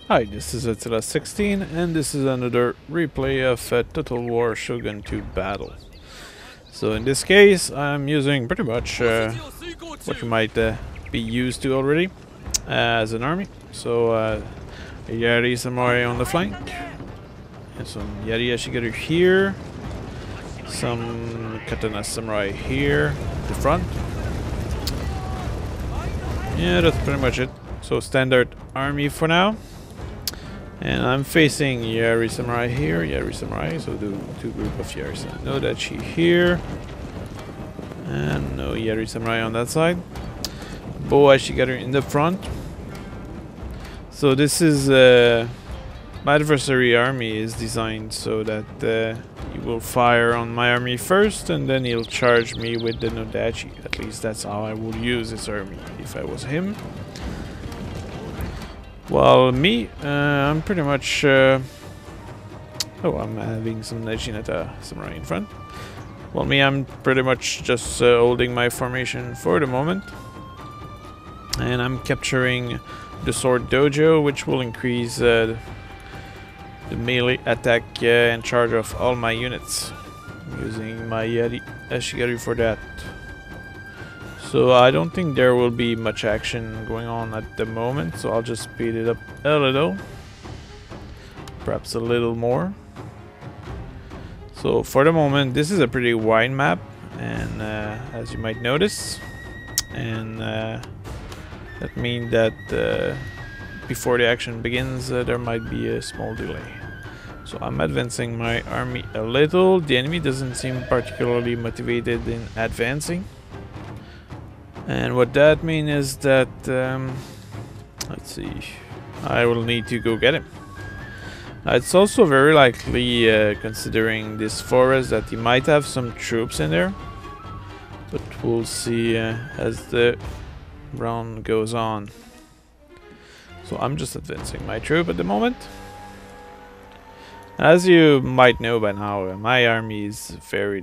Hi, this is Attila16, and this is another replay of Total War Shogun 2 Battle. So in this case, I'm using pretty much what you might be used to already as an army. So a Yari Samurai on the flank, and some Yari Ashigaru here, some Katana Samurai here, the front. Yeah, that's pretty much it. So standard army for now. And I'm facing Yari Samurai here, Yari Samurai, so do two group of Yari Samurai. No Dachi here. And no Yari Samurai on that side. Bo Ashigaru in the front. So this is my adversary army is designed so that he will fire on my army first and then he'll charge me with the Nodachi. At least that's how I will use this army if I was him. Well, me, I'm pretty much... oh, I'm having some Nejinata Samurai in front. Well, me, I'm pretty much just holding my formation for the moment. And I'm capturing the Sword Dojo, which will increase the melee attack and charge of all my units. I'm using my Yari Ashigaru for that. So I don't think there will be much action going on at the moment, so I'll just speed it up a little. Perhaps a little more. So for the moment, this is a pretty wide map, and as you might notice. And that means that before the action begins, there might be a small delay. So I'm advancing my army a little. The enemy doesn't seem particularly motivated in advancing. And what that means is that, let's see, I will need to go get him. It's also very likely, considering this forest, that he might have some troops in there. But we'll see as the round goes on. So I'm just advancing my troop at the moment. As you might know by now, my army is very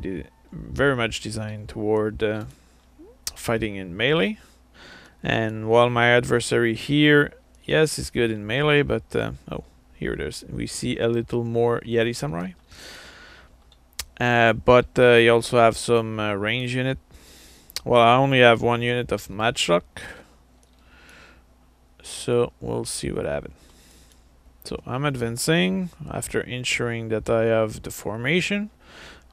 much designed toward fighting in melee, and while my adversary here, yes, is good in melee, but oh, here we see a little more Yari Samurai, but you also have some range unit. Well, I only have one unit of matchlock, so we'll see what happens. So I'm advancing after ensuring that I have the formation.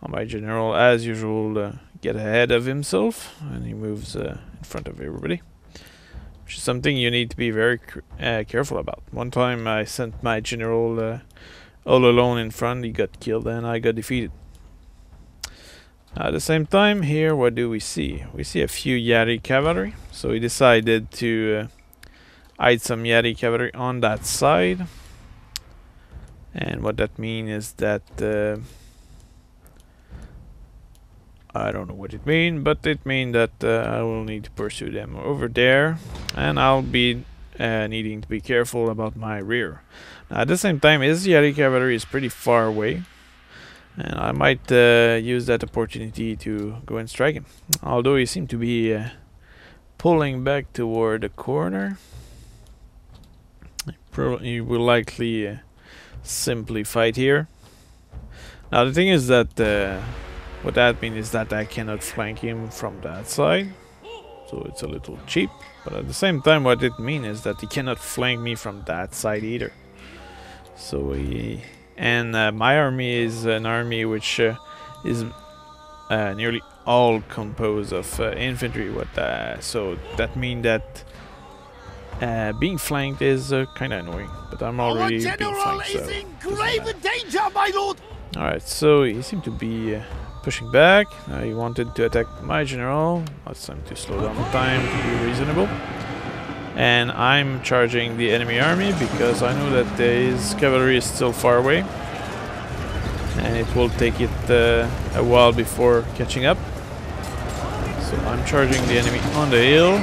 My general, as usual, get ahead of himself, and he moves in front of everybody, which is something you need to be very careful about. One time I sent my general all alone in front, he got killed, and I got defeated. At the same time, here, what do we see? We see a few Yari cavalry, so he decided to hide some Yari cavalry on that side. And what that means is that I don't know what it means, but it means that I will need to pursue them over there, and I'll be needing to be careful about my rear. Now, at the same time, his Yari cavalry is pretty far away, and I might use that opportunity to go and strike him. Although he seemed to be pulling back toward the corner, he will likely simply fight here. Now, the thing is that what that means is that I cannot flank him from that side, so it's a little cheap. But at the same time, what it means is that he cannot flank me from that side either. So my army is an army which is nearly all composed of infantry. So that means that being flanked is kind of annoying. But I'm already being flanked, so in grave danger, my lord. All right, so he seemed to be pushing back. He wanted to attack my general. It's time to slow down the time to be reasonable. And I'm charging the enemy army because I know that his cavalry is still far away. And it will take it a while before catching up. So I'm charging the enemy on the hill.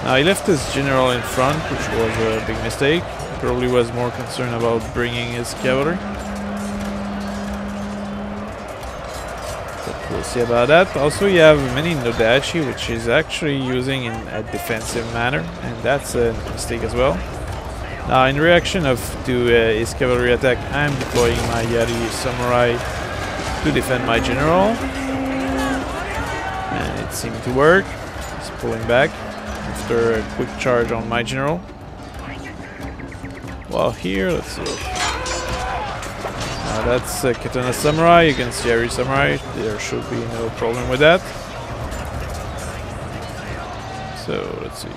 Now he left his general in front, which was a big mistake. He probably was more concerned about bringing his cavalry. We'll see about that. Also, you have many Nodachi, which is actually using in a defensive manner, and that's a mistake as well. Now, in reaction to his cavalry attack, I'm deploying my Yari Samurai to defend my general. And it seemed to work. He's pulling back after a quick charge on my general. While here, let's see. Now that's Katana Samurai against Yari Samurai. There should be no problem with that. So let's see.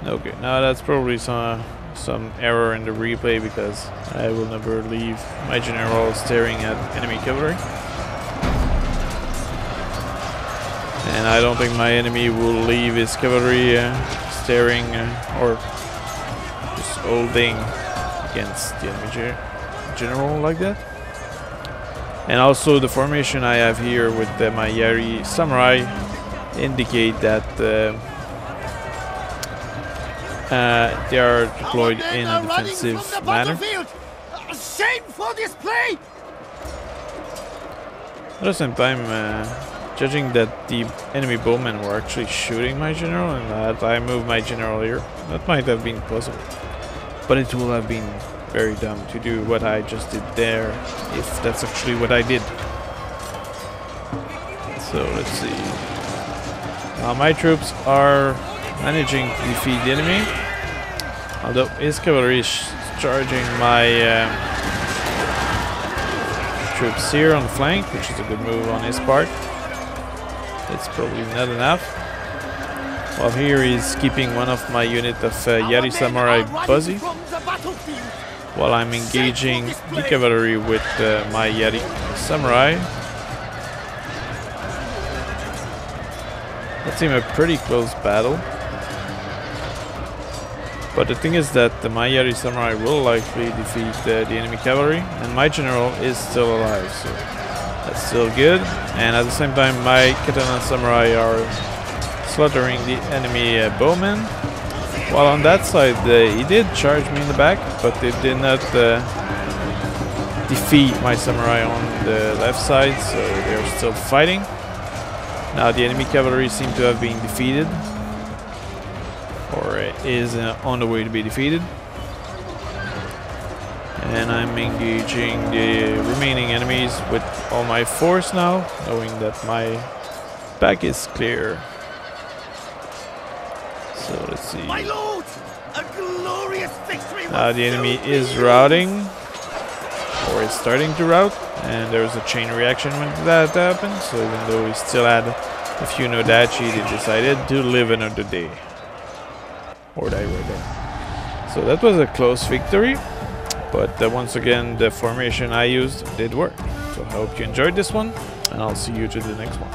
Okay, now that's probably some error in the replay because I will never leave my general staring at enemy cavalry. And I don't think my enemy will leave his cavalry staring or just holding against the enemy general like that. And also the formation I have here with my Yari Samurai indicate that they are deployed in a defensive manner. Shame for display. At the same time, judging that the enemy bowmen were actually shooting my general and that I moved my general here, that might have been possible. But it will have been very dumb to do what I just did there, if that's actually what I did. So let's see. Now my troops are managing to defeat the enemy, although his cavalry is charging my troops here on the flank, which is a good move on his part. It's probably not enough. While here he's keeping one of my unit of Yari Samurai busy, while I'm engaging the cavalry with my Yari Samurai. That seemed a pretty close battle. But the thing is that the my Yari Samurai will likely defeat the enemy cavalry, and my general is still alive, so that's still good. And at the same time, my Katana Samurai are slaughtering the enemy bowmen. While on that side, he did charge me in the back, but it did not defeat my samurai on the left side, so they're still fighting. Now the enemy cavalry seem to have been defeated, or is on the way to be defeated. And I'm engaging the remaining enemies with all my force now, knowing that my back is clear. So let's see. My lord, a glorious victory. Now the enemy is routing, or is starting to rout, and there's a chain reaction when that happened. So even though he still had a few Nodachi, they decided to live another day, or die right there. So that was a close victory, but once again the formation I used did work. So I hope you enjoyed this one, and I'll see you to the next one.